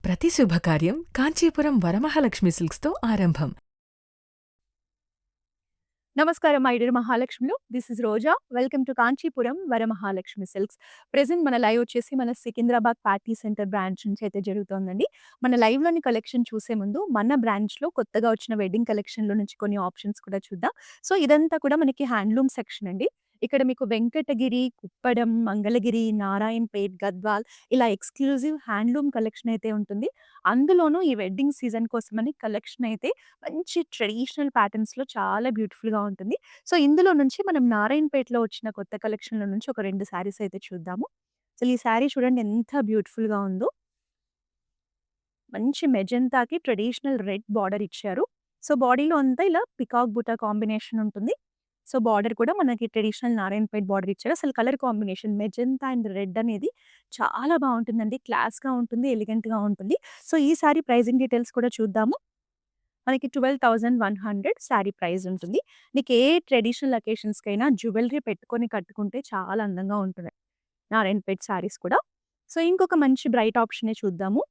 ప్రతి శుభకార్యం కాంచీపురం వరమహాలక్ష్మి సిల్క్స్‌తో ఆరంభం. నమస్కారం మై డియర్ మహాలక్ష్మిలు. This is Roja. Welcome to Kanchipuram Varamahalakshmi silks. Present మన లైవ్ వచ్చేసి మన సికింద్రాబాద్ పార్టీ సెంటర్ బ్రాంచ్ నుంచి అయితే జరుగుతోందండి. మన లైవ్‌లోని కలెక్షన్ చూసే ముందు మన బ్రాంచ్‌లో కొత్తగా వచ్చిన వెడ్డింగ్ కలెక్షన్‌లో నుంచి కొన్ని ఆప్షన్స్ కూడా చూద్దాం. సో, ఇదంతా కూడా మనకి హ్యాండ్లూమ్ సెక్షన్ అండి. ఇక్కడ మీకు వెంకటగిరి, కుప్పడం, మంగళగిరి, నారాయణపేట్, గద్వాల్ ఇలా ఎక్స్‌క్లూజివ్ హ్యాండ్లూమ్ కలెక్షన్ అయితే ఉంటుంది. అందులోనూ ఈ వెడ్డింగ్ సీజన్ కోసమని కలెక్షన్ అయితే మంచి ట్రెడిషనల్ ప్యాటర్న్స్‌లో చాలా బ్యూటిఫుల్‌గా ఉంటుంది. సో, ఇందులో నుంచి మనం నారాయణపేటలో వచ్చిన కొత్త కలెక్షన్‌లో నుంచి ఒక 2 శారీస్ అయితే చూద్దాము. అసలు ఈ శారీ చూడండి ఎంత బ్యూటిఫుల్‌గా ఉందో. మంచి మెజెంతాకి ట్రెడిషనల్ రెడ్ బార్డర్ ఇచ్చారు. సో, బాడీలో అంతా ఇలా పికాక్ బుటా కాంబినేషన్ ఉంటుంది. సో, బార్డర్ కూడా మనకి ట్రెడిషనల్ నారాయణపేట్ బార్డర్ ఇచ్చారు. అసలు colour combination magenta and red అనేది చాలా బావుంటుందండి. క్లాస్‌గా ఉంటుంది, ఎలిగెంట్‌గా ఉంటుంది. సో, ఈ సారీ ప్రైజింగ్ డీటెయిల్స్ కూడా చూద్దాము. మనకి 12,100 శారీ ప్రైస్ ఉంటుంది. మీకు ఏ ట్రెడిషనల్ అకేషన్స్‌కైనా జ్యువెల్లరీ పెట్టుకొని కట్టుకుంటే చాలా అందంగా ఉంటుంది. నారాయణపేట్ శారీస్ కూడా. సో, ఇంకొక మంచి బ్రైట్ ఆప్షనే చూద్దాము.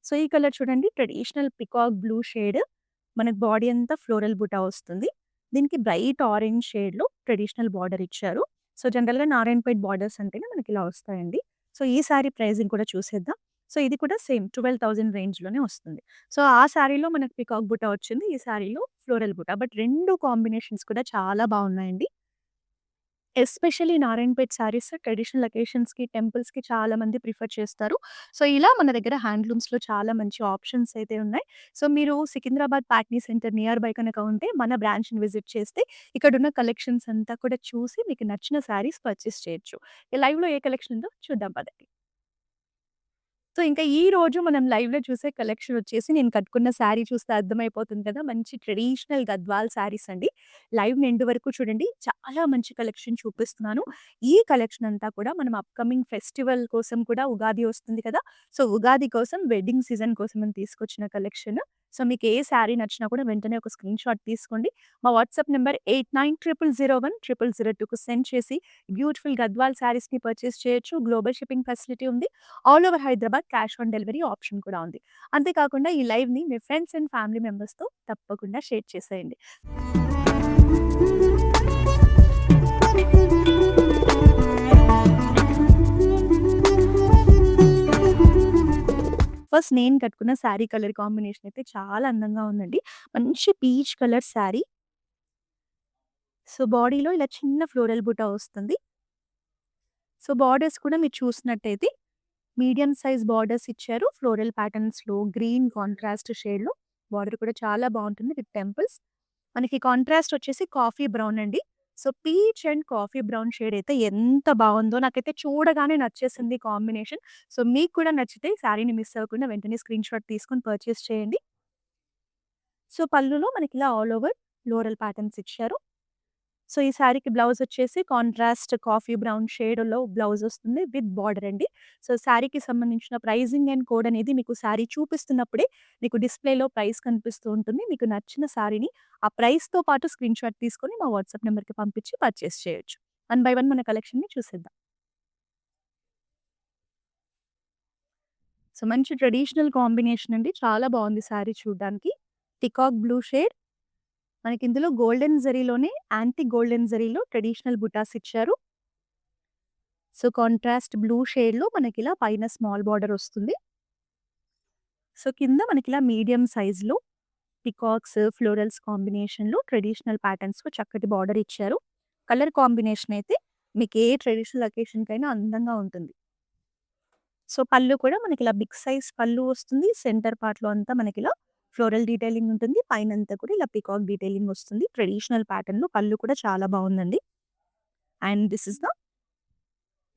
సో, ఈ కలర్ చూడండి ట్రెడిషనల్ పికాక్ బ్లూ షేడ్. మనకు బాడీ అంతా ఫ్లోరల్ బుటా వస్తుంది. దీనికి బ్రైట్ ఆరెంజ్ షేడ్‌లో ట్రెడిషనల్ బార్డర్ ఇచ్చారు. సో, జనరల్‌గా నారాయణపేట్ బార్డర్స్ అంటేనే మనకి ఇలా వస్తాయండి. సో, ఈ సారీ ప్రైజింగ్ కూడా చూసేద్దాం. సో, ఇది కూడా సేమ్ 12,000 రేంజ్‌లోనే వస్తుంది. సో, ఆ సారీలో మనకు పికాక్ బుటా వచ్చింది. ఈ సారీలో ఫ్లోరల్ బుటా. బట్ 2 కాంబినేషన్స్ కూడా చాలా బావున్నాయండి. ఎస్పెషల్లీ నారాయణపేట్ శారీస్ ట్రెడిషనల్ అకేషన్స్‌కి, టెంపుల్స్‌కి చాలా మంది ప్రిఫర్ చేస్తారు. సో, ఇలా మన దగ్గర హ్యాండ్లూమ్స్‌లో చాలా మంచి ఆప్షన్స్ అయితే ఉన్నాయి. సో, మీరు Secunderabad Patny centre near by కనుక ఉంటే మన బ్రాంచ్‌ని విజిట్ చేస్తే ఇక్కడున్న కలెక్షన్స్ అంతా కూడా చూసి మీకు నచ్చిన శారీస్ పర్చేస్ చేయొచ్చు. లైవ్‌లో ఏ కలెక్షన్ ఉందో చూద్దాం పదండి. సో, ఇంకా ఈరోజు మనం లైవ్‌లో చూసే కలెక్షన్ వచ్చేసి నేను కట్టుకున్న శారీ చూస్తే అర్థమైపోతుంది కదా! మంచి ట్రెడిషనల్ గద్వాల్ శారీస్ అండి. లైవ్‌ని ఎండ్ వరకు చూడండి. చాలా మంచి కలెక్షన్ చూపిస్తున్నాను. ఈ కలెక్షన్ అంతా కూడా మనం అప్‌కమింగ్ ఫెస్టివల్ కోసం కూడా ఉగాది వస్తుంది కదా! సో, ఉగాది కోసం వెడ్డింగ్ సీజన్ కోసం అని తీసుకొచ్చిన కలెక్షన్. సో, మీకు ఏ శారీ నచ్చినా కూడా వెంటనే ఒక స్క్రీన్‌షాట్ తీసుకోండి. మా వాట్సాప్ నంబర్ 8900010002కు సెండ్ చేసి బ్యూటిఫుల్ గద్వాల్ శారీస్‌ని పర్చేస్ చేయొచ్చు. గ్లోబల్ షిప్పింగ్ ఫెసిలిటీ ఉంది. All over Hyderabad cash on delivery option కూడా ఉంది. అంతేకాకుండా ఈ లైవ్‌ని మీ ఫ్రెండ్స్ అండ్ ఫ్యామిలీ మెంబర్స్‌తో తప్పకుండా షేర్ చేసేయండి. ఫస్ట్ నేను కట్టుకున్న శారీ కలర్ కాంబినేషన్ అయితే చాలా అందంగా ఉందండి. మంచి పీచ్ కలర్ శారీ. సో, బాడీలో ఇలా చిన్న ఫ్లోరల్ బుటా వస్తుంది. సో, బార్డర్స్ కూడా మీరు చూసినట్టయితే మీడియం సైజ్ బార్డర్స్ ఇచ్చారు. ఫ్లోరల్ ప్యాటర్న్స్‌లో గ్రీన్ కాంట్రాస్ట్ షేడ్‌లో బార్డర్ కూడా చాలా బావుంటుంది విత్ టెంపుల్స్. మనకి కాంట్రాస్ట్ వచ్చేసి కాఫీ బ్రౌన్ అండి. So, peach and coffee brown shade అయితే ఎంత బావుందో నాకైతే చూడగానే నచ్చేసింది కాంబినేషన్. సో, మీకు కూడా నచ్చితే శారీని మిస్ అవ్వకుండా వెంటనే స్క్రీన్‌షాట్ తీసుకొని పర్చేస్ చేయండి. సో, పళ్ళులో మనకిలా ఆల్ ఓవర్ ఫ్లోరల్ ప్యాటర్న్స్ ఇచ్చారు. సో, ఈ శారీకి బ్లౌజ్ వచ్చేసి కాంట్రాస్ట్ కాఫీ బ్రౌన్ షేడ్‌లో బ్లౌజ్ వస్తుంది విత్ బార్డర్ అండి. సో, శారీకి సంబంధించిన ప్రైజింగ్ అండ్ కోడ్ అనేది మీకు శారీ చూపిస్తున్నప్పుడే మీకు డిస్‌ప్లేలో ప్రైస్ కనిపిస్తూ ఉంటుంది. మీకు నచ్చిన శారీని ఆ ప్రైస్‌తో పాటు స్క్రీన్‌షాట్ తీసుకొని మా వాట్సాప్ నంబర్‌కి పంపించి పర్చేస్ చేయొచ్చు. వన్ బై వన్ మన కలెక్షన్‌ని చూసేద్దాం. సో, మంచి ట్రెడిషనల్ కాంబినేషన్ అండి. చాలా బావుంది శారీ చూడ్డానికి. పికాక్ బ్లూ షేడ్ మనకిందులో గోల్డెన్ జరీలోనే యాంటిక్ గోల్డెన్ జరీలో ట్రెడిషనల్ బుటాస్ ఇచ్చారు. సో, కాంట్రాస్ట్ బ్లూ షేడ్‌లో మనకిలా పైన స్మాల్ బార్డర్ వస్తుంది. సో, కింద మనకిలా మీడియం సైజ్‌లో పికాక్స్, ఫ్లోరల్స్ కాంబినేషన్‌లో ట్రెడిషనల్ ప్యాటర్న్స్‌లో చక్కటి బార్డర్ ఇచ్చారు. కలర్ కాంబినేషన్ అయితే మీకు ఏ ట్రెడిషనల్ అకేషన్‌కైనా అందంగా ఉంటుంది. సో, పళ్ళు కూడా మనకిలా బిగ్ సైజ్ పళ్ళు వస్తుంది. సెంటర్ పార్ట్‌లో అంతా మనకిలా ఫ్లోరల్ డీటెయిలింగ్ ఉంటుంది. పైనంతా కూడా ఇలా పికాక్ డీటెయిలింగ్ వస్తుంది. ట్రెడిషనల్ ప్యాటర్న్‌లో పళ్ళు కూడా చాలా బావుందండి. And this is the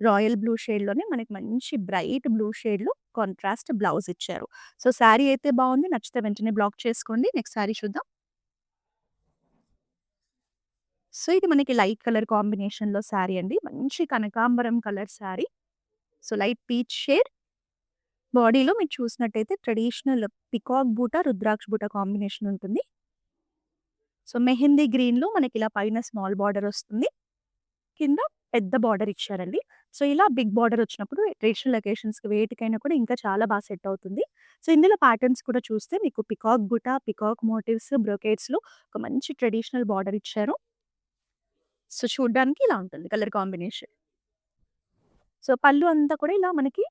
royal blue షేడ్‌లోనే మనకి మంచి బ్రైట్ బ్లూ షేడ్‌లో కాంట్రాస్ట్ బ్లౌజ్ ఇచ్చారు. సో, శారీ అయితే బావుంది. నచ్చితే వెంటనే బ్లాక్ చేసుకోండి. నెక్స్ట్ శారీ చూద్దాం. సో, ఇది మనకి లైట్ కలర్ కాంబినేషన్‌లో శారీ అండి. మంచి కనకాంబరం colour sari. So, light peach shade. బాడీలో మీరు చూసినట్టయితే ట్రెడిషనల్ పికాక్ బూటా, రుద్రాక్ష బూటా కాంబినేషన్ ఉంటుంది. సో, మెహందీ గ్రీన్‌లో మనకిలా పైన స్మాల్ బార్డర్ వస్తుంది. కింద పెద్ద బార్డర్ ఇచ్చారండి. సో, ఇలా బిగ్ బార్డర్ వచ్చినప్పుడు ట్రెడిషనల్ అకేషన్స్‌కి వేటికైనా కూడా ఇంకా చాలా సెట్ అవుతుంది. సో, ఇందులో ప్యాటర్న్స్ కూడా చూస్తే మీకు పికాక్ బుట్ట, పికాక్ మోటివ్స్, బ్రొకేట్స్‌లో ఒక మంచి ట్రెడిషనల్ బార్డర్ ఇచ్చారు. సో, చూడ్డానికి ఇలా ఉంటుంది కలర్ కాంబినేషన్. సో, పళ్ళు అంతా కూడా ఇలా మనకి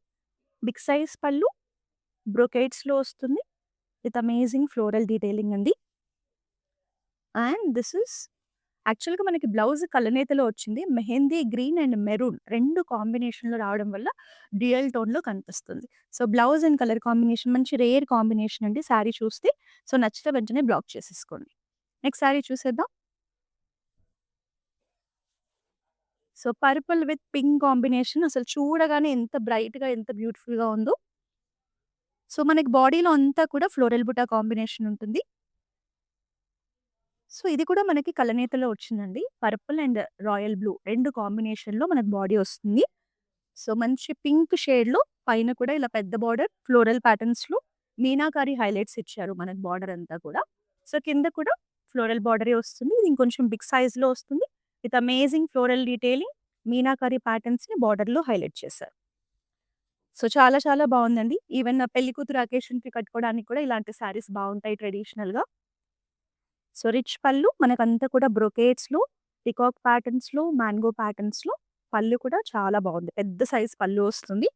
బిగ్ సైజ్ పళ్ళు బ్రొకేట్స్‌లో వస్తుంది. విత్ అమేజింగ్ ఫ్లోరల్ డీటెయిలింగ్ అండి. అండ్ దిస్ ఈస్ యాక్చువల్‌గా మనకి బ్లౌజ్ కలనేతలో వచ్చింది. మెహందీ గ్రీన్ అండ్ మెరూన్ 2 కాంబినేషన్‌లో రావడం వల్ల డ్యూయల్ టోన్‌లో కనిపిస్తుంది. So, blouse and colour combination మంచి రేర్ కాంబినేషన్ అండి. శారీ చూస్తే సో, నచ్చితే వెంటనే బ్లాక్ చేసేసుకోండి. నెక్స్ట్ శారీ చూసేద్దాం. So, purple with pink combination అసలు చూడగానే ఎంత బ్రైట్‌గా, ఎంత బ్యూటిఫుల్‌గా ఉందో. సో, మనకి బాడీలో అంతా కూడా ఫ్లోరల్ బుటా కాంబినేషన్ ఉంటుంది. సో, ఇది కూడా మనకి కలనేతలో వచ్చిందండి. పర్పుల్ అండ్ రాయల్ బ్లూ 2 కాంబినేషన్‌లో మనకు బాడీ వస్తుంది. సో, మంచి పింక్ షేడ్‌లో పైన కూడా ఇలా పెద్ద బార్డర్ ఫ్లోరల్ ప్యాటర్న్స్‌లో మీనాకారి హైలైట్స్ ఇచ్చారు మనకు బార్డర్ అంతా కూడా. సో, కింద కూడా ఫ్లోరల్ బార్డరే వస్తుంది. ఇది ఇంకొంచెం బిగ్ సైజ్‌లో వస్తుంది. With amazing floral detailing meenakari ప్యాటర్న్స్‌ని బార్డర్‌లో హైలైట్ చేశారు. సో, చాలా చాలా బావుందండి. ఈవెన్ పెళ్లి కూతురు అకేషన్‌కి కట్టుకోవడానికి కూడా ఇలాంటి శారీస్ బావుంటాయి ట్రెడిషనల్‌గా. సో, రిచ్ పళ్ళు మనకంతా కూడా బ్రొకేట్స్‌లో, పీకాక్ ప్యాటర్న్స్‌లో, మ్యాంగో ప్యాటర్న్స్‌లో పళ్ళు కూడా చాలా బావుంది. పెద్ద సైజ్ పళ్ళు వస్తుంది.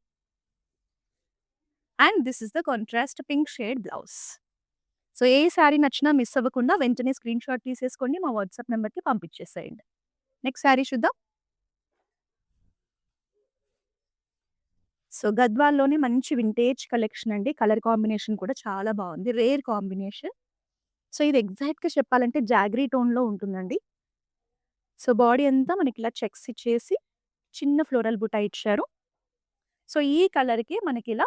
And this is the contrast pink shade blouse. So, ఏ శారీ నచ్చినా మిస్ అవ్వకుండా వెంటనే స్క్రీన్‌షాట్ తీసేసుకోండి. మా వాట్సాప్ నంబర్‌కి పంపించేసేయండి. నెక్స్ట్ శారీ చూద్దాం. సో, గద్వాల్‌లోనే మంచి వింటేజ్ కలెక్షన్ అండి. కలర్ కాంబినేషన్ కూడా చాలా బావుంది. Rare combination. సో, ఇది ఎగ్జాక్ట్‌గా చెప్పాలంటే జాగరీ టోన్‌లో ఉంటుందండి. సో, బాడీ అంతా మనకిలా చెక్స్ ఇచ్చేసి చిన్న ఫ్లోరల్ బుటా ఇచ్చారు. సో, ఈ కలర్‌కి మనకిలా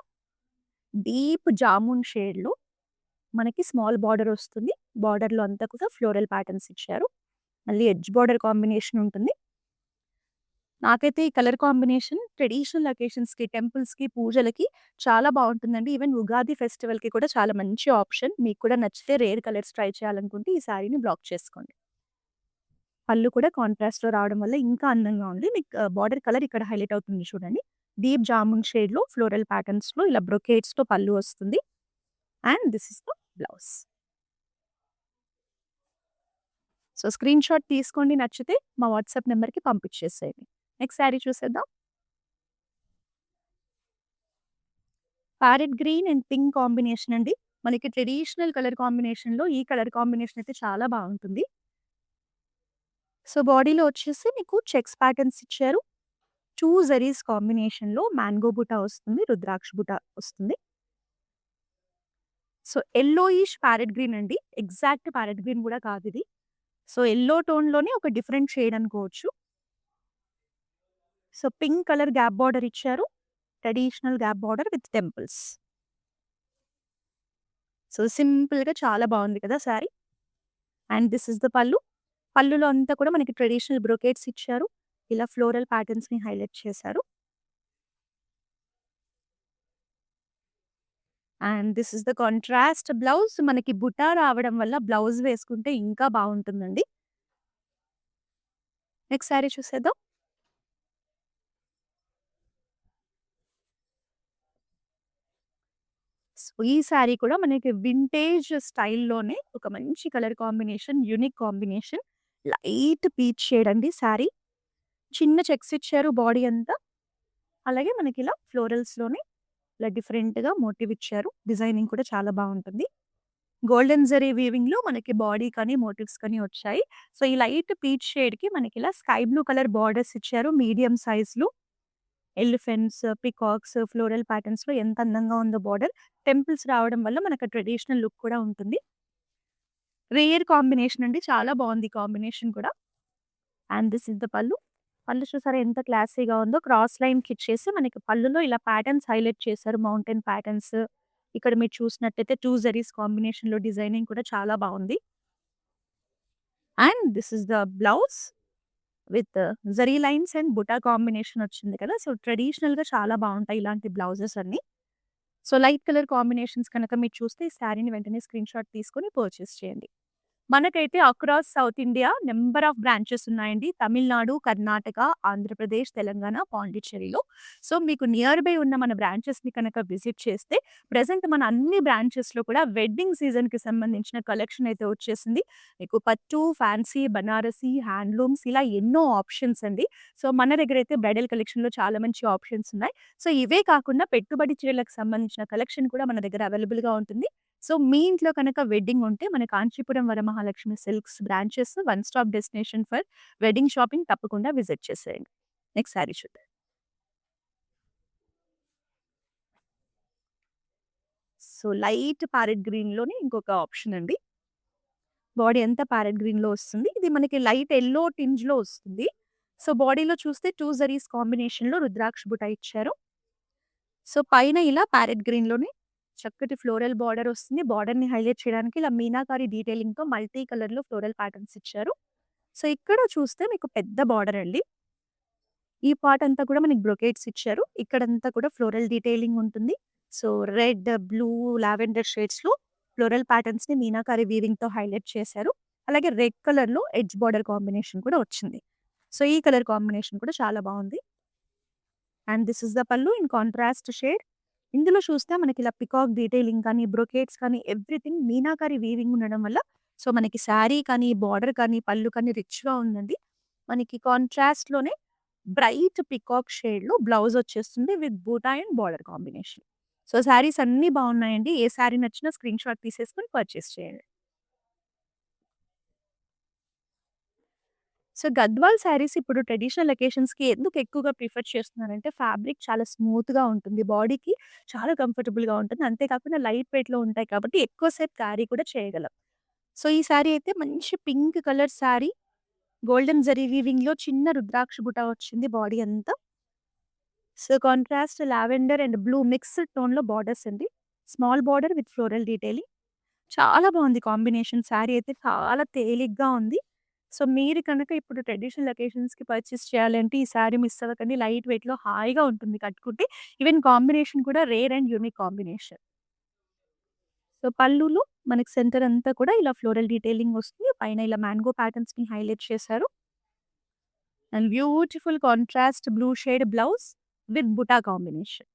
డీప్ జామున్ షేడ్‌లో మనకి స్మాల్ బార్డర్ వస్తుంది. బార్డర్‌లో అంతా కూడా ఫ్లోరల్ ప్యాటర్న్స్ ఇచ్చారు. మళ్ళీ ఎడ్జ్ బార్డర్ కాంబినేషన్ ఉంటుంది. నాకైతే ఈ కలర్ కాంబినేషన్ ట్రెడిషనల్ అకేషన్స్‌కి, టెంపుల్స్‌కి, పూజలకి చాలా బావుంటుందండి. ఈవెన్ ఉగాది ఫెస్టివల్‌కి కూడా చాలా మంచి ఆప్షన్. మీకు కూడా నచ్చితే రేర్ కలర్స్ ట్రై చేయాలనుకుంటే ఈ శారీని బ్లాక్ చేసుకోండి. పళ్ళు కూడా కాంట్రాస్ట్‌లో రావడం వల్ల ఇంకా అందంగా ఉంది. మీకు బార్డర్ కలర్ ఇక్కడ హైలైట్ అవుతుంది చూడండి. డీప్ జామున్ షేడ్‌లో ఫ్లోరల్ ప్యాటర్న్స్‌లో ఇలా బ్రొకేట్స్‌తో పళ్ళు వస్తుంది. And this is the blouse. So, screenshot తీసుకోండి నచ్చితే మా వాట్సాప్ నంబర్‌కి పంపించేసేయండి. నెక్స్ట్ శారీ చూసేద్దాం. Parrot green and pink combination అండి. మనకి ట్రెడిషనల్ కలర్ కాంబినేషన్‌లో ఈ కలర్ కాంబినేషన్ అయితే చాలా బావుంటుంది. సో, బాడీలో వచ్చేసి మీకు చెక్స్ ప్యాటర్న్స్ ఇచ్చారు. 2 జరీస్ కాంబినేషన్‌లో మ్యాంగో బుటా వస్తుంది. రుద్రాక్ష బుటా వస్తుంది. సో, యెల్లోయిష్ ప్యారెట్ గ్రీన్ అండి. ఎగ్జాక్ట్ ప్యారెట్ గ్రీన్ గూడా కాదిది. సో, యెల్లో టోన్‌లోనే ఒక డిఫరెంట్ షేడ్ అనుకోవచ్చు. So, pink colour gap border ఇచ్చారు. Traditional gap border with temples. So, సింపుల్‌గా చాలా బావుంది కదా sari. And this is the pallu. పల్లులో అంతా కూడా మనకి ట్రెడిషనల్ బ్రొకేట్స్ ఇచ్చారు. ఇలా ఫ్లోరల్ ప్యాటర్న్స్‌ని హైలైట్ చేశారు. And this is the contrast blouse. మనకి బుటా రావడం వల్ల బ్లౌజ్ వేసుకుంటే ఇంకా బావుంటుందండి. నెక్స్ట్ శారీ చూసేద్దాం. సో, ఈ శారీ కూడా మనకి వింటేజ్ స్టైల్‌లోనే ఒక మంచి colour combination, unique combination. Light peach shade అండి శారీ. చిన్న చెక్స్ ఇచ్చారు బాడీ అంతా. అలాగే మనకిలా ఫ్లోరల్స్‌లోనే ఇలా డిఫరెంట్‌గా మోటివ్ ఇచ్చారు. డిజైనింగ్ కూడా చాలా బావుంటుంది. గోల్డెన్ జరీ వీవింగ్‌లో మనకి బాడీ కానీ, మోటివ్స్ కానీ వచ్చాయి. సో, ఈ లైట్ పీచ్ షేడ్‌కి మనకిలా స్కై బ్లూ కలర్ బార్డర్స్ ఇచ్చారు మీడియం సైజ్‌లో. ఎలిఫెంట్స్, పీకాక్స్, ఫ్లోరల్ ప్యాటర్న్స్‌లో ఎంత అందంగా ఉందో బార్డర్. టెంపుల్స్ రావడం వల్ల మనకు ట్రెడిషనల్ లుక్ కూడా ఉంటుంది. రేర్ కాంబినేషన్ అండి. చాలా బావుంది ఈ కాంబినేషన్ కూడా. అండ్ దిస్ ఇస్ ద పల్లు. పళ్ళు చూసారా ఎంత క్లాసీగా ఉందో. క్రాస్ లైన్‌కి ఇచ్చేసి మనకి పళ్ళులో ఇలా ప్యాటర్న్స్ హైలైట్ చేశారు. Mountain patterns. ఇక్కడ మీరు చూసినట్టయితే 2 జరీస్ కాంబినేషన్‌లో డిజైనింగ్ కూడా చాలా బావుంది. And this is the blouse with zari lines and buta combination వచ్చింది కదా! సో, ట్రెడిషనల్‌గా చాలా బావుంటాయి ఇలాంటి బ్లౌజెస్ అన్నీ. సో, లైట్ కలర్ కాంబినేషన్స్ కనుక మీరు చూస్తే ఈ శారీని వెంటనే స్క్రీన్‌షాట్ తీసుకొని పర్చేస్ చేయండి. మనకైతే across south India number of branches ఉన్నాయండి. తమిళనాడు, కర్ణాటక, ఆంధ్రప్రదేశ్, తెలంగాణ, పాండిచ్చేరిలో. సో, మీకు నియర్ బై ఉన్న మన బ్రాంచెస్‌ని కనుక విజిట్ చేస్తే ప్రెజెంట్ మన అన్ని బ్రాంచెస్‌లో కూడా వెడ్డింగ్ సీజన్‌కి సంబంధించిన కలెక్షన్ అయితే వచ్చేసింది. మీకు పట్టు, ఫ్యాన్సీ, బనారసి, హ్యాండ్లూమ్స్ ఇలా ఎన్నో ఆప్షన్స్ అండి. సో, మన దగ్గరైతే బ్రైడల్ కలెక్షన్‌లో చాలా మంచి ఆప్షన్స్ ఉన్నాయి. సో, ఇవే కాకుండా పెట్టుబడి చీరలకు సంబంధించిన కలెక్షన్ కూడా మన దగ్గర అవైలబుల్‌గా ఉంటుంది. సో, మీ ఇంట్లో కనుక వెడ్డింగ్ ఉంటే మన Kanchipuram Varamahalakshmi silks branches one stop destination for wedding shopping తప్పకుండా విజిట్ చేసేయండి. నెక్స్ట్ శారీ చూద్దాం. సో, లైట్ ప్యారెట్ గ్రీన్‌లోనే ఇంకొక ఆప్షన్ అండి. బాడీ అంతా ప్యారెట్ గ్రీన్‌లో వస్తుంది. ఇది మనకి లైట్ యెల్లో టింజ్‌లో వస్తుంది. సో, బాడీలో చూస్తే 2 జరీస్ కాంబినేషన్‌లో రుద్రాక్ష బుట్ట ఇచ్చారు. సో, పైన ఇలా ప్యారెట్ గ్రీన్‌లోనే చక్కటి ఫ్లోరల్ బార్డర్ వస్తుంది. బార్డర్‌ని హైలైట్ చేయడానికి ఇలా మీనాకారి డీటెయిలింగ్‌తో మల్టీ కలర్‌లో ఫ్లోరల్ ప్యాటర్న్స్ ఇచ్చారు. సో, ఇక్కడ చూస్తే మీకు పెద్ద బార్డర్ అండి. ఈ పార్ట్ అంతా కూడా మనకి బ్రొకేట్స్ ఇచ్చారు. ఇక్కడంతా కూడా ఫ్లోరల్ డీటెయిలింగ్ ఉంటుంది. సో, రెడ్, బ్లూ, లావెండర్ షేడ్స్‌లో ఫ్లోరల్ ప్యాటర్న్స్‌ని మీనాకారి వీవింగ్‌తో హైలైట్ చేశారు. అలాగే రెడ్ కలర్‌లో ఎడ్జ్ బార్డర్ కాంబినేషన్ కూడా వచ్చింది. సో, ఈ కలర్ కాంబినేషన్ కూడా చాలా బావుంది. And this is the pallu in contrast shade. ఇందులో చూస్తే మనకి ఇలా పికాక్ డీటెయిలింగ్ కానీ, బ్రొకేట్స్ కానీ ఎవ్రీథింగ్ మీనాకారి వీవింగ్ ఉండడం వల్ల సో, మనకి శారీ కానీ, బార్డర్ కానీ, పళ్ళు కానీ రిచ్‌గా ఉందండి. మనకి కాంట్రాస్ట్‌లోనే బ్రైట్ పికాక్ షేడ్‌లో బ్లౌజ్ వచ్చేస్తుంది విత్ బూటా and border combination. So, saris అన్నీ బావున్నాయండి. ఏ శారీ నచ్చినా స్క్రీన్ షాట్ తీసేసుకొని పర్చేస్ చేయండి. సో, గద్వాల్ శారీస్ ఇప్పుడు ట్రెడిషనల్ అకేషన్స్‌కి ఎందుకు ఎక్కువగా ప్రిఫర్ చేస్తున్నారంటే ఫ్యాబ్రిక్ చాలా స్మూత్‌గా ఉంటుంది. బాడీకి చాలా కంఫర్టబుల్‌గా ఉంటుంది. అంతే కాకుండా లైట్ వెయిట్‌లో ఉంటాయి కాబట్టి ఎక్కువ సేపు క్యారీ కూడా చేయగలం. సో, ఈ శారీ అయితే మంచి pink colour sari. Golden zari వీవింగ్‌లో చిన్న రుద్రాక్ష బుట్ట వచ్చింది బాడీ అంతా. So, contrast lavender and blue mixed టోన్‌లో బార్డర్స్ అండి. Small border with floral detailing. చాలా బావుంది కాంబినేషన్. శారీ అయితే చాలా తేలిగ్గా ఉంది. సో, మీరు కనుక ఇప్పుడు ట్రెడిషనల్ అకేషన్స్‌కి పర్చేస్ చేయాలంటే ఈ శారీ మిస్ అవ్వకండి. లైట్ వెయిట్‌లో హాయిగా ఉంటుంది కట్టుకుంటే. ఈవెన్ కాంబినేషన్ కూడా rare and unique combination. So, పళ్ళులో మనకి సెంటర్ అంతా కూడా ఇలా ఫ్లోరల్ డీటెయిలింగ్ వస్తుంది. పైన ఇలా మ్యాంగో ప్యాటర్న్స్‌ని హైలైట్ చేశారు. And beautiful contrast blue shade blouse with buta combination.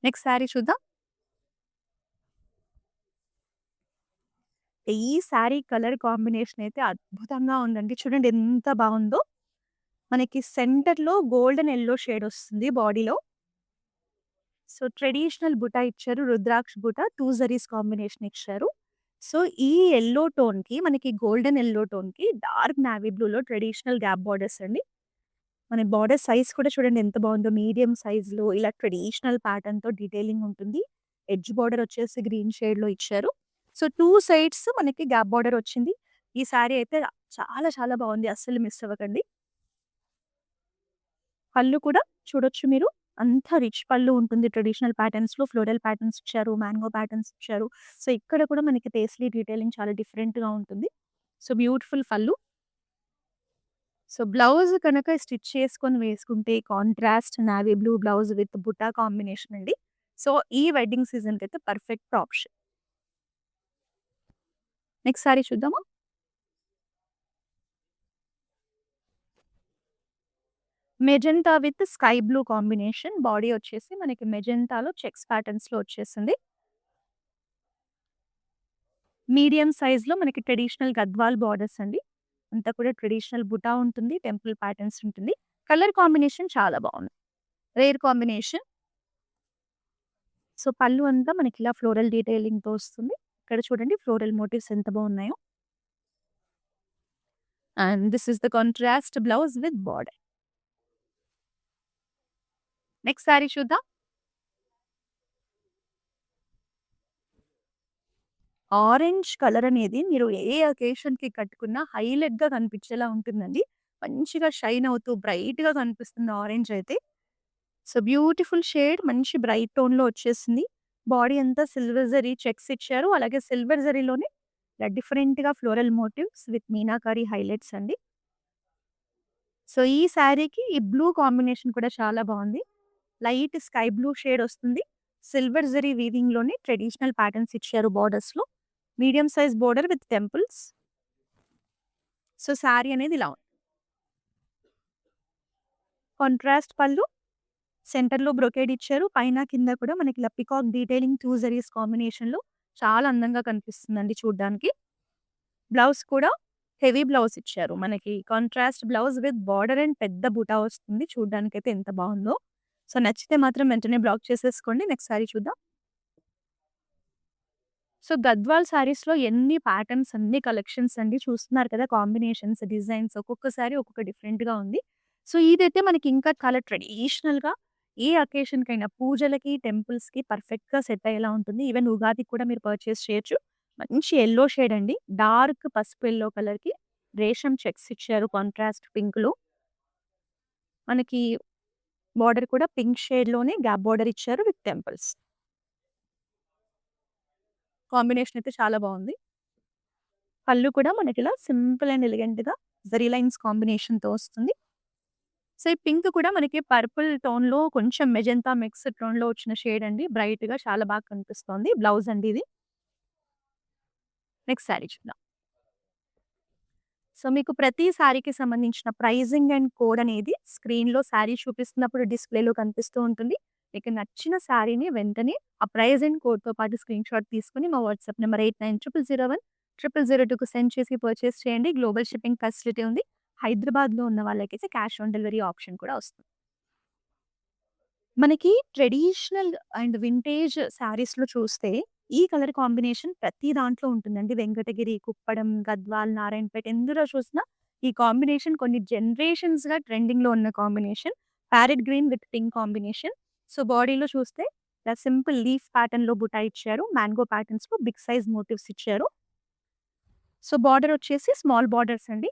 Next sari చూద్దాం. ఈ శారీ కలర్ కాంబినేషన్ అయితే అద్భుతంగా ఉందండి. చూడండి ఎంత బావుందో. మనకి సెంటర్‌లో గోల్డెన్ యెల్లో షేడ్ వస్తుంది బాడీలో. సో, ట్రెడిషనల్ బుట్ట ఇచ్చారు. రుద్రాక్ష బుట్ట 2 జరీస్ కాంబినేషన్ ఇచ్చారు. సో, ఈ యెల్లో టోన్‌కి మనకి గోల్డెన్ యెల్లో టోన్‌కి డార్క్ నేవీ బ్లూలో ట్రెడిషనల్ గ్యాప్ బార్డర్స్ అండి. మన బార్డర్ సైజ్ కూడా చూడండి ఎంత బావుందో. మీడియం సైజ్‌లో ఇలా ట్రెడిషనల్ ప్యాటర్న్‌తో డీటెయిలింగ్ ఉంటుంది. ఎడ్జ్ బార్డర్ వచ్చేసి గ్రీన్ షేడ్‌లో ఇచ్చారు. సో, 2 సైడ్స్ మనకి గ్యాప్ బార్డర్ వచ్చింది. ఈ సారీ అయితే చాలా చాలా బావుంది. అస్సలు మిస్ అవ్వకండి. పళ్ళు కూడా చూడొచ్చు మీరు. అంతా రిచ్ పళ్ళు ఉంటుంది. ట్రెడిషనల్ ప్యాటర్న్స్‌లో ఫ్లోరల్ ప్యాటర్న్స్ ఇచ్చారు. మ్యాంగో ప్యాటర్న్స్ ఇచ్చారు. సో, ఇక్కడ కూడా మనకి పేస్లీ డీటెయిలింగ్ చాలా డిఫరెంట్‌గా ఉంటుంది. So, beautiful pallu. So, blouse కనుక స్టిచ్ చేసుకొని వేసుకుంటే contrast navy blue blouse with buta combination అండి. సో, ఈ వెడ్డింగ్ సీజన్‌కైతే పర్ఫెక్ట్ ఆప్షన్. నెక్స్ట్ సారీ చూద్దామా? Magenta with sky blue combination. Body వచ్చేసి మనకి మెజెంటాలో చెక్స్ ప్యాటర్న్స్‌లో వచ్చేసింది. మీడియం సైజ్‌లో మనకి ట్రెడిషనల్ గద్వాల్ బార్డర్స్ అండి. అంతా కూడా ట్రెడిషనల్ బుటా ఉంటుంది. టెంపుల్ ప్యాటర్న్స్ ఉంటుంది. కలర్ కాంబినేషన్ చాలా బావుంది. Rare combination. సో, పళ్ళు అంతా మనకిలా ఫ్లోరల్ డీటెయిలింగ్‌తో వస్తుంది. ఇక్కడ చూడండి ఫ్లోరల్ మోటివ్స్ ఎంత బాగున్నాయో. And this is the contrast blouse with border. Next sorry చూద్దాం. ఆరెంజ్ కలర్ అనేది మీరు ఏ అకేషన్‌కి కట్టుకున్నా హైలైట్‌గా కనిపించేలా ఉంటుందండి. మంచిగా షైన్ అవుతూ బ్రైట్‌గా కనిపిస్తుంది ఆరెంజ్ అయితే. సో, బ్యూటిఫుల్ షేడ్ మంచి బ్రైట్ టోన్‌లో వచ్చేసింది. బాడీ అంతా సిల్వర్ జరీ చెక్స్ ఇచ్చారు. అలాగే సిల్వర్ జరీలోనే ఇలా డిఫరెంట్‌గా floral motifs with meenakari highlights అండి. సో, ఈ శారీకి ఈ బ్లూ కాంబినేషన్ కూడా చాలా బావుంది. లైట్ స్కై బ్లూ షేడ్ వస్తుంది. సిల్వర్ జరీ వీవింగ్‌లోనే ట్రెడిషనల్ ప్యాటర్న్స్ ఇచ్చారు బార్డర్స్‌లో. Medium size border with temples. So, sari అనేది ఇలా ఉంది. కాంట్రాస్ట్ పళ్ళు, సెంటర్‌లో బ్రొకేడ్ ఇచ్చారు. పైన, కింద కూడా మనకి ఇలా పికాక్ డీటెయిలింగ్ 2 జరీస్ కాంబినేషన్‌లో చాలా అందంగా కనిపిస్తుందండి చూడ్డానికి. బ్లౌజ్ కూడా హెవీ బ్లౌజ్ ఇచ్చారు. మనకి contrast blouse with border and పెద్ద బుటా వస్తుంది. చూడ్డానికైతే ఎంత బావుందో. సో, నచ్చితే మాత్రం వెంటనే బ్లాక్ చేసేసుకోండి. నెక్స్ట్ శారీ చూద్దాం. సో, గద్వాల్ శారీస్‌లో ఎన్ని ప్యాటర్న్స్, అన్ని కలెక్షన్స్ అండి. చూస్తున్నారు కదా! కాంబినేషన్స్, డిజైన్స్ ఒక్కొక్క శారీ ఒక్కొక్క డిఫరెంట్‌గా ఉంది. సో, ఇదైతే మనకి ఇంకా చాలా ట్రెడిషనల్‌గా ఏ అకేషన్‌కైనా పూజలకి, టెంపుల్స్‌కి పర్ఫెక్ట్‌గా సెట్ అయ్యేలా ఉంటుంది. ఈవెన్ ఉగాదికి కూడా మీరు పర్చేస్ చేయొచ్చు. మంచి యెల్లో షేడ్ అండి. డార్క్ పసుపు యెల్లో కలర్‌కి రేషం చెక్స్ ఇచ్చారు కాంట్రాస్ట్ పింక్‌లో. మనకి బార్డర్ కూడా పింక్ షేడ్‌లోనే గ్యాప్ బార్డర్ ఇచ్చారు విత్ టెంపుల్స్. కాంబినేషన్ అయితే చాలా బావుంది. పళ్ళు కూడా మనకిలా సింపుల్ అండ్ ఎలిగెంట్‌గా జరీ లైన్స్ కాంబినేషన్‌తో వస్తుంది. సో, ఈ పింక్ కూడా మనకి పర్పుల్ టోన్‌లో కొంచెం మెజెంతా మిక్స్డ్ టోన్‌లో వచ్చిన షేడ్ అండి. బ్రైట్‌గా చాలా బాగా కనిపిస్తోంది. బ్లౌజ్ అండి ఇది. నెక్స్ట్ శారీ చూద్దాం. సో, మీకు ప్రతి శారీకి సంబంధించిన ప్రైజింగ్ అండ్ కోడ్ అనేది స్క్రీన్‌లో శారీ చూపిస్తున్నప్పుడు డిస్‌ప్లేలో కనిపిస్తూ ఉంటుంది. మీకు నచ్చిన శారీని వెంటనే ఆ ప్రైజ్ అండ్ కోడ్‌తో పాటు స్క్రీన్‌షాట్ తీసుకొని మా వాట్సాప్ నంబర్ 8900010002కి సెండ్ చేసి పర్చేస్ చేయండి. గ్లోబల్ షిప్పింగ్ ఫెసిలిటీ ఉంది. హైదరాబాద్‌లో ఉన్న వాళ్ళకైతే క్యాష్ ఆన్ డెలివరీ ఆప్షన్ కూడా వస్తుంది. మనకి ట్రెడిషనల్ అండ్ వింటేజ్ శారీస్‌లో చూస్తే, ఈ కలర్ కాంబినేషన్ ప్రతి దాంట్లో ఉంటుందండి. వెంకటగిరి, కుప్పడం, గద్వాల్, నారాయణపేట ఎందులో చూసినా ఈ కాంబినేషన్ కొన్ని జనరేషన్స్‌గా ట్రెండింగ్‌లో ఉన్న combination. Parrot green with pink combination. So, బాడీలో చూస్తే ఇలా సింపుల్ లీఫ్ ప్యాటర్న్‌లో బుటా ఇచ్చారు. మ్యాంగో ప్యాటర్న్స్‌లో బిగ్ సైజ్ మోటివ్స్ ఇచ్చారు. సో, బార్డర్ వచ్చేసి స్మాల్ బార్డర్స్ అండి.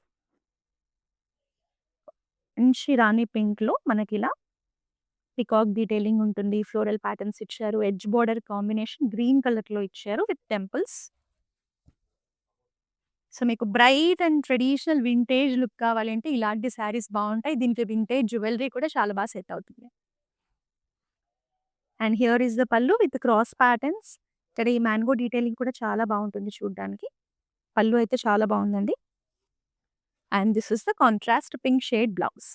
మంచి రాణి పింక్‌లో మనకిలా పికాక్ డీటెయిలింగ్ ఉంటుంది. ఫ్లోరల్ ప్యాటర్న్స్ ఇచ్చారు. ఎడ్జ్ బోర్డర్ కాంబినేషన్ గ్రీన్ కలర్‌లో ఇచ్చారు విత్ టెంపుల్స్. సో, మీకు bright and traditional vintage look కావాలంటే ఇలాంటి శారీస్ బావుంటాయి. దీనికి వింటేజ్ జ్యువెల్లరీ కూడా చాలా బా సెట్ అవుతుంది. అండ్ హియర్ ఈస్ ద పల్లు విత్ క్రాస్ ప్యాటర్న్స్. ఇక్కడ ఈ మ్యాంగో డీటెయిలింగ్ కూడా చాలా బావుంటుంది చూడ్డానికి. పల్లు అయితే చాలా బావుందండి. And this is the contrast pink shade blouse.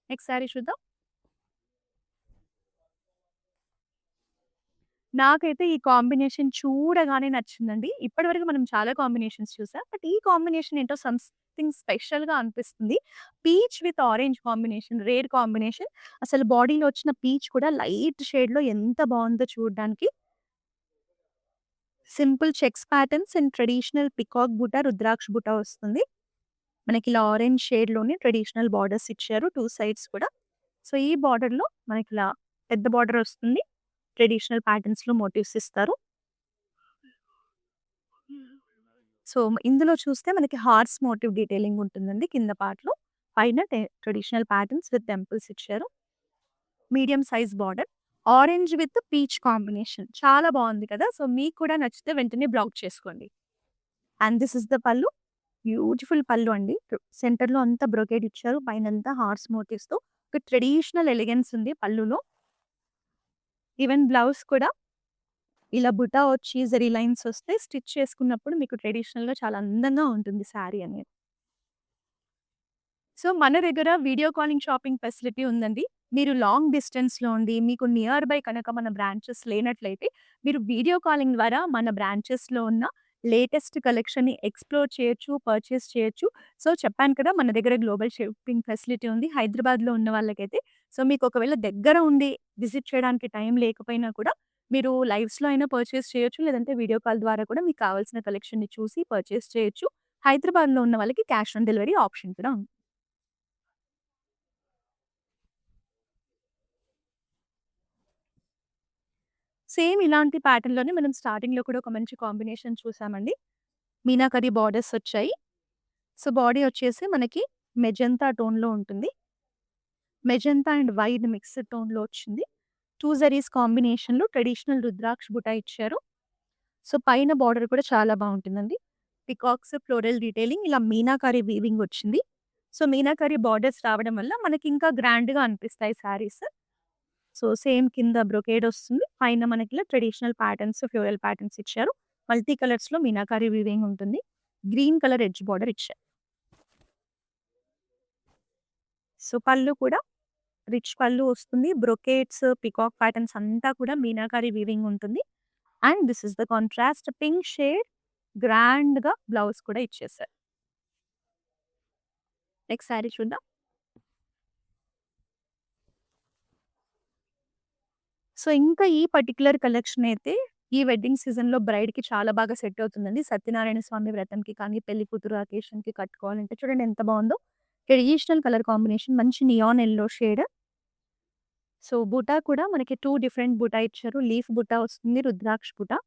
Next sari చూద్దాం. నాకైతే ఈ కాంబినేషన్ చూడగానే నచ్చిందండి. ఇప్పటివరకు మనం చాలా కాంబినేషన్స్ చూసాం. బట్ ఈ కాంబినేషన్ ఏంటో సంథింగ్ స్పెషల్‌గా అనిపిస్తుంది. Peach with orange combination, rare combination. అసలు బాడీలో వచ్చిన పీచ్ కూడా లైట్ షేడ్‌లో ఎంత బావుందో చూడడానికి. Simple checks patterns and traditional peacock బుట్ట, రుద్రాక్ష బుట్ట వస్తుంది. మనకి ఇలా ఆరెంజ్ షేడ్‌లోనే ట్రెడిషనల్ బార్డర్స్ ఇచ్చారు 2 సైడ్స్ కూడా. సో, ఈ బార్డర్‌లో మనకిలా పెద్ద బార్డర్ వస్తుంది. ట్రెడిషనల్ ప్యాటర్న్స్‌లో మోటివ్స్ ఇస్తారు. సో, ఇందులో చూస్తే మనకి హార్స్ మోటివ్ డీటెయిలింగ్ ఉంటుందండి కింద పార్ట్‌లో. పైన ట్రెడిషనల్ ప్యాటర్న్స్ విత్ టెంపుల్స్ ఇచ్చారు. Medium size border. Orange with peach combination. చాలా బావుంది కదా! సో, మీకు కూడా నచ్చితే వెంటనే బ్లాక్ చేసుకోండి. అండ్ దిస్ ఇస్ ద పల్లు. బ్యూటిఫుల్ పల్లు అండి. సెంటర్‌లో అంతా బ్రొకేడ్ ఇచ్చారు. పైనంతా హార్స్ మోటివ్స్‌తో ఒక ట్రెడిషనల్ ఎలిగెన్స్ ఉంది పల్లులో. ఈవెన్ బ్లౌజ్ కూడా ఇలా బుటా వచ్చి జరీ లైన్స్ వస్తే స్టిచ్ చేసుకున్నప్పుడు మీకు ట్రెడిషనల్‌గా చాలా అందంగా ఉంటుంది శారీ అనేది. సో, మన దగ్గర వీడియో కాలింగ్ షాపింగ్ ఫెసిలిటీ ఉందండి. మీరు లాంగ్ డిస్టెన్స్‌లో ఉండి, మీకు నియర్ బై కనుక మన బ్రాంచెస్ లేనట్లయితే, మీరు వీడియో కాలింగ్ ద్వారా మన బ్రాంచెస్‌లో ఉన్న లేటెస్ట్ కలెక్షన్‌ని ఎక్స్‌ప్లోర్ చేయొచ్చు, పర్చేస్ చేయొచ్చు. సో, చెప్పాను కదా! మన దగ్గర గ్లోబల్ షిప్పింగ్ ఫెసిలిటీ ఉంది. హైదరాబాద్‌లో ఉన్న వాళ్ళకైతే. సో, మీకు ఒకవేళ దగ్గర ఉండి విజిట్ చేయడానికి టైం లేకపోయినా కూడా, మీరు లైవ్స్‌లో అయినా పర్చేస్ చేయొచ్చు. లేదంటే వీడియో కాల్ ద్వారా కూడా మీకు కావాల్సిన కలెక్షన్‌ని చూసి పర్చేస్ చేయొచ్చు. హైదరాబాద్‌లో ఉన్న వాళ్ళకి క్యాష్ ఆన్ డెలివరీ ఆప్షన్ కూడా ఉంది. సేమ్ ఇలాంటి ప్యాటర్న్‌లోనే మనం స్టార్టింగ్‌లో కూడా ఒక మంచి కాంబినేషన్ చూసామండి. మీనాకరి బార్డర్స్ వచ్చాయి. సో, బాడీ వచ్చేసి మనకి మెజెంతా టోన్‌లో ఉంటుంది. మెజెంతా అండ్ వైట్ మిక్స్డ్ టోన్‌లో వచ్చింది. 2 జరీస్ కాంబినేషన్‌లో ట్రెడిషనల్ రుద్రాక్ష బుట్ట ఇచ్చారు. సో, పైన బార్డర్ కూడా చాలా బావుంటుందండి. పికాక్స్, ఫ్లోరల్ డీటెయిలింగ్ ఇలా మీనాకరి వీవింగ్ వచ్చింది. సో, మీనాకరి బార్డర్స్ రావడం వల్ల మనకి ఇంకా గ్రాండ్‌గా అనిపిస్తాయి శారీస్. సో, సేమ్ కింద బ్రొకేడ్ వస్తుంది. పైన మనకి ఇలా ట్రెడిషనల్ ప్యాటర్న్స్, ఫ్లోరల్ ప్యాటర్న్స్ ఇచ్చారు. మల్టీ కలర్స్‌లో మీనాకారి వీవింగ్ ఉంటుంది. గ్రీన్ కలర్ ఎడ్జ్ బోర్డర్ ఇచ్చారు. సో, పళ్ళు కూడా రిచ్ పళ్ళు వస్తుంది. బ్రొకేడ్స్, పీకాక్ ప్యాటర్న్స్ అంతా కూడా మీనాకారి వీవింగ్ ఉంటుంది. And this is the contrast pink shade గ్రాండ్‌గా బ్లౌజ్ కూడా ఇచ్చేసారు. నెక్స్ట్ శారీ చూద్దాం. సో, ఇంకా ఈ పర్టిక్యులర్ కలెక్షన్ అయితే ఈ వెడ్డింగ్ సీజన్‌లో బ్రైడ్‌కి చాలా బాగా సెట్ అవుతుందండి. సత్యనారాయణ స్వామి వ్రతంకి కానీ, పెళ్లి కూతురు అకేషన్‌కి కట్టుకోవాలంటే చూడండి ఎంత బావుందో. ట్రెడిషనల్ కలర్ కాంబినేషన్ మంచి నియాన్ యెల్లో షేడ్. సో, బుటా కూడా మనకి 2 డిఫరెంట్ బుటా ఇచ్చారు. లీఫ్ బుటా వస్తుంది, రుద్రాక్ష బుటా.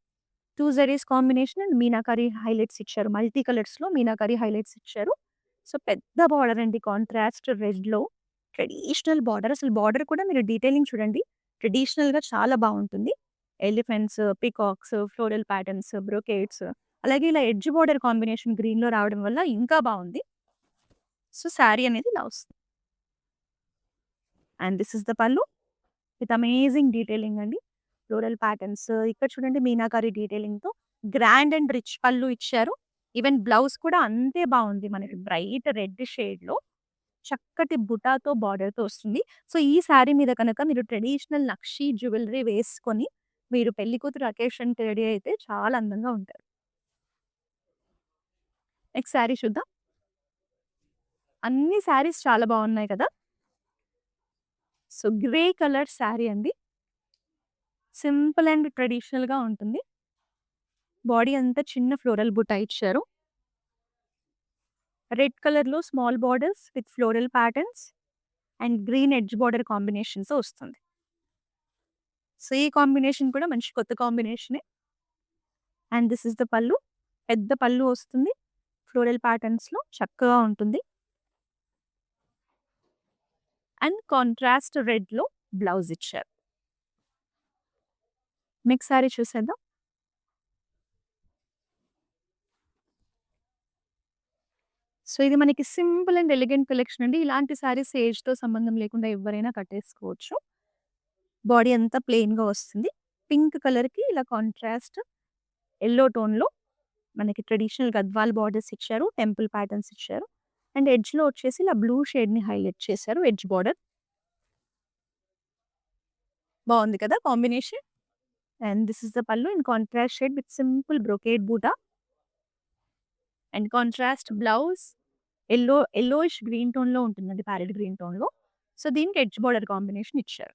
2 జరీస్ కాంబినేషన్ అండ్ మీనాకరి హైలైట్స్ ఇచ్చారు. మల్టీ కలర్స్‌లో మీనాకరి హైలైట్స్ ఇచ్చారు. సో, పెద్ద బార్డర్ అండి కాంట్రాస్ట్ రెడ్‌లో. Traditional border. అసలు బార్డర్ కూడా మీరు డీటెయిలింగ్ చూడండి. ట్రెడిషనల్‌గా చాలా బావుంటుంది. Elephants, peacocks, floral patterns, brocades అలాగే ఇలా ఎడ్జ్ బార్డర్ కాంబినేషన్ గ్రీన్‌లో రావడం వల్ల ఇంకా బావుంది. సో, శారీ అనేది ఇలా వస్తుంది. అండ్ దిస్ ఇస్ ద పల్లు విత్ అమేజింగ్ డీటెయిలింగ్ అండి. ఫ్లోరల్ ప్యాటర్న్స్ ఇక్కడ చూడండి మీనాకరి డీటెయిలింగ్‌తో గ్రాండ్ అండ్ రిచ్ పళ్ళు ఇచ్చారు. ఈవెన్ బ్లౌజ్ కూడా అంతే బావుంది. మనకి బ్రైట్ రెడ్ షేడ్‌లో చక్కటి బుటాతో బార్డర్‌తో వస్తుంది. సో, ఈ శారీ మీద కనుక మీరు ట్రెడిషనల్ నక్షి జ్యువెలరీ వేసుకొని మీరు పెళ్లి కూతురు అకేషన్‌కి రెడీ అయితే చాలా అందంగా ఉంటారు. నెక్స్ట్ శారీ చూద్దాం. అన్ని శారీస్ చాలా బావున్నాయి కదా! సో, గ్రే కలర్ శారీ అండి. సింపుల్ అండ్ ట్రెడిషనల్‌గా ఉంటుంది. బాడీ అంతా చిన్న ఫ్లోరల్ బుటా ఇచ్చారు. రెడ్ కలర్‌లో small borders with floral patterns and green edge border కాంబినేషన్స్‌తో వస్తుంది. సో, ఈ కాంబినేషన్ కూడా మంచి కొత్త కాంబినేషనే. And this is the pallu. పెద్ద పల్లు వస్తుంది. ఫ్లోరల్ ప్యాటర్న్స్‌లో చక్కగా ఉంటుంది. అండ్ కాంట్రాస్ట్ రెడ్‌లో బ్లౌజ్ ఇచ్చారు. నెక్స్ట్ శారీ చూసేద్దాం. సో, ఇది మనకి సింపుల్ అండ్ ఎలిగెంట్ కలెక్షన్ అండి. ఇలాంటి శారీస్ ఏజ్‌తో సంబంధం లేకుండా ఎవ్వరైనా కట్టేసుకోవచ్చు. బాడీ అంతా ప్లెయిన్‌గా వస్తుంది. పింక్ కలర్‌కి ఇలా కాంట్రాస్ట్ యెల్లో టోన్‌లో మనకి ట్రెడిషనల్ గద్వాల్ బార్డర్స్ ఇచ్చారు. టెంపుల్ ప్యాటర్న్స్ ఇచ్చారు. అండ్ ఎడ్జ్‌లో వచ్చేసి ఇలా బ్లూ షేడ్‌ని హైలైట్ చేశారు. Edge border. బావుంది కదా combination. And this is the pallu in contrast shade with simple brocade బూటా and contrast blouse yellowish green టోన్‌లో ఉంటుందండి. ప్యారెట్ గ్రీన్ టోన్‌లో. సో, దీనికి ఎడ్జ్ బార్డర్ కాంబినేషన్ ఇచ్చారు.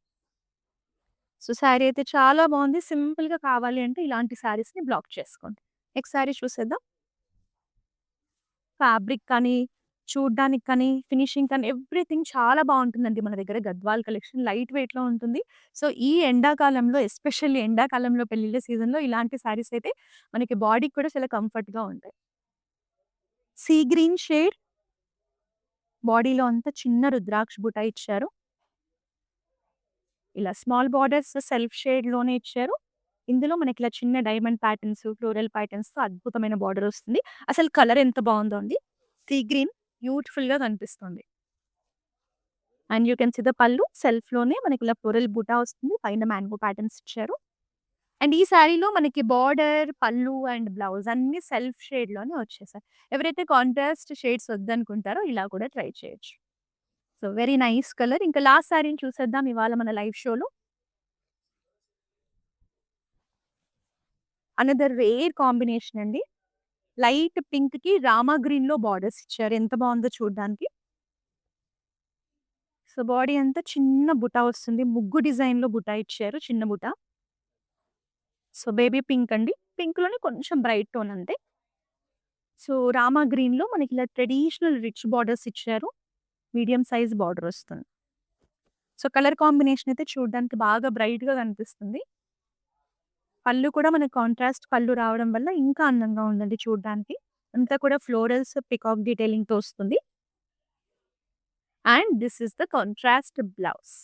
సో, శారీ అయితే చాలా బావుంది. సింపుల్‌గా కావాలి అంటే ఇలాంటి శారీస్‌ని బ్లాక్ చేసుకోండి. నెక్స్ట్ శారీ చూసేద్దాం. ఫ్యాబ్రిక్ కానీ, చూడ్డానికి కానీ, ఫినిషింగ్ కానీ ఎవ్రీథింగ్ చాలా బావుంటుందండి మన దగ్గర గద్వాల్ కలెక్షన్. లైట్ వెయిట్‌లో ఉంటుంది. సో, ఈ ఎండాకాలంలో ఎస్పెషల్లీ ఎండాకాలంలో పెళ్ళిళ్ళ సీజన్‌లో ఇలాంటి శారీస్ అయితే మనకి బాడీకి కూడా చాలా కంఫర్ట్‌గా ఉంటాయి. సీ గ్రీన్ షేడ్ బాడీలో అంతా చిన్న రుద్రాక్ష బుట్ట ఇచ్చారు. ఇలా స్మాల్ బార్డర్స్ సెల్ఫ్ షేడ్‌లోనే ఇచ్చారు. ఇందులో మనకి ఇలా చిన్న డైమండ్ ప్యాటర్న్స్, ఫ్లోరల్ ప్యాటర్న్స్‌తో అద్భుతమైన బార్డర్ వస్తుంది. అసలు కలర్ ఎంత బావుందో అండి. సీ గ్రీన్ బ్యూటిఫుల్‌గా కనిపిస్తుంది. And you can see the pallu సెల్ఫ్‌లోనే మనకి ఇలా ఫ్లోరల్ బూటా వస్తుంది. పైన మ్యాంగో ప్యాటర్న్స్ ఇచ్చారు. అండ్ ఈ శారీలో మనకి బార్డర్, పల్లు అండ్ బ్లౌజ్ అన్నీ సెల్ఫ్ షేడ్‌లోనే వచ్చేసాయి. ఎవరైతే కాంట్రాస్ట్ షేడ్స్ వద్దనుకుంటారో ఇలా కూడా ట్రై చేయొచ్చు. So, very nice colour. ఇంకా లాస్ట్ శారీని చూసేద్దాం ఇవాళ మన లైవ్ షోలో. అనదర్ రేర్ కాంబినేషన్ అండి. లైట్ పింక్‌కి రామా గ్రీన్‌లో బార్డర్స్ ఇచ్చారు. ఎంత బావుందో చూడ్డానికి. సో, బాడీ అంతా చిన్న బుటా వస్తుంది. ముగ్గు డిజైన్‌లో బుటా ఇచ్చారు. చిన్న బుటా. సో, బేబీ పింక్ అండి. పింక్‌లోనే కొంచెం బ్రైట్ టోన్ అంతే. సో, రామా గ్రీన్‌లో మనకి ఇలా ట్రెడిషనల్ రిచ్ బార్డర్స్ ఇచ్చారు. మీడియం సైజ్ బార్డర్ వస్తుంది. సో, కలర్ కాంబినేషన్ అయితే చూడ్డానికి బాగా బ్రైట్‌గా కనిపిస్తుంది. పళ్ళు కూడా మనకు కాంట్రాస్ట్ పళ్ళు రావడం వల్ల ఇంకా అందంగా ఉందండి చూడ్డానికి. అంతా కూడా ఫ్లోరల్స్, పీకాక్ డీటెయిలింగ్‌తో వస్తుంది. And this is the contrast blouse.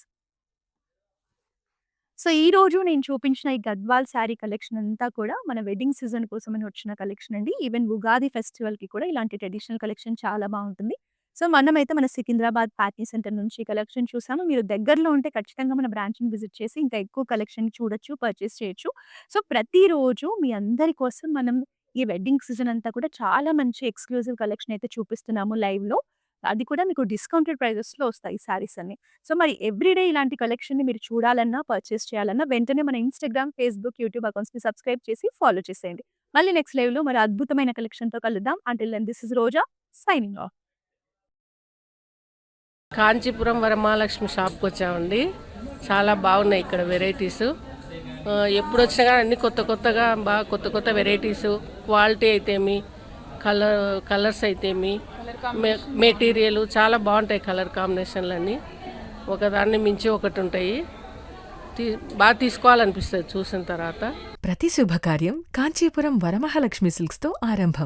So, ఈరోజు నేను చూపించిన ఈ గద్వాల్ శారీ కలెక్షన్ అంతా కూడా మన వెడ్డింగ్ సీజన్ కోసమని వచ్చిన కలెక్షన్ అండి. ఈవెన్ ఉగాది ఫెస్టివల్‌కి కూడా ఇలాంటి ట్రెడిషనల్ కలెక్షన్ చాలా బావుంటుంది. సో, మనమైతే మన సికింద్రాబాద్ ప్యాట్నీ సెంటర్ నుంచి కలెక్షన్ చూసాము. మీరు దగ్గరలో ఉంటే ఖచ్చితంగా మన బ్రాంచ్‌ని విజిట్ చేసి ఇంకా ఎక్కువ కలెక్షన్ చూడొచ్చు, పర్చేస్ చేయొచ్చు. సో, ప్రతిరోజు మీ అందరి కోసం మనం ఈ వెడ్డింగ్ సీజన్ అంతా కూడా చాలా మంచి ఎక్స్‌క్లూజివ్ కలెక్షన్ అయితే చూపిస్తున్నాము లైవ్‌లో. అది కూడా మీకు డిస్కౌంటెడ్ ప్రైజెస్‌లో వస్తాయి సారీస్ అన్నీ. సో, మరి ఎవ్రీడే ఇలాంటి కలెక్షన్‌ని మీరు చూడాలన్నా, పర్చేస్ చేయాలన్నా వెంటనే మన ఇన్‌స్టాగ్రామ్, ఫేస్‌బుక్, యూట్యూబ్ అకౌంట్స్‌ని సబ్స్క్రైబ్ చేసి ఫాలో చేసేయండి. మళ్ళీ నెక్స్ట్ లైవ్‌లో మరి అద్భుతమైన కలెక్షన్‌తో కలుద్దాం. Until then this is Roja signing off. Kanchipuram Varamahalakshmi షాప్కి వచ్చామండి. చాలా బాగున్నాయి ఇక్కడ వెరైటీస్. ఎప్పుడు వచ్చినా కానీ అన్ని కొత్తగా బాగా కొత్త వెరైటీస్, క్వాలిటీ అయితేమి, కలర్స్ అయితేమి, మెటీరియల్ చాలా బాగుంటాయి. కలర్ కాంబినేషన్లు అన్నీ ఒకదాన్ని మించి ఒకటి ఉంటాయి. బాగా తీసుకోవాలనిపిస్తుంది చూసిన తర్వాత. ప్రతి శుభకార్యం కాంచీపురం వరమహాలక్ష్మి సిల్క్స్తో ఆరంభం.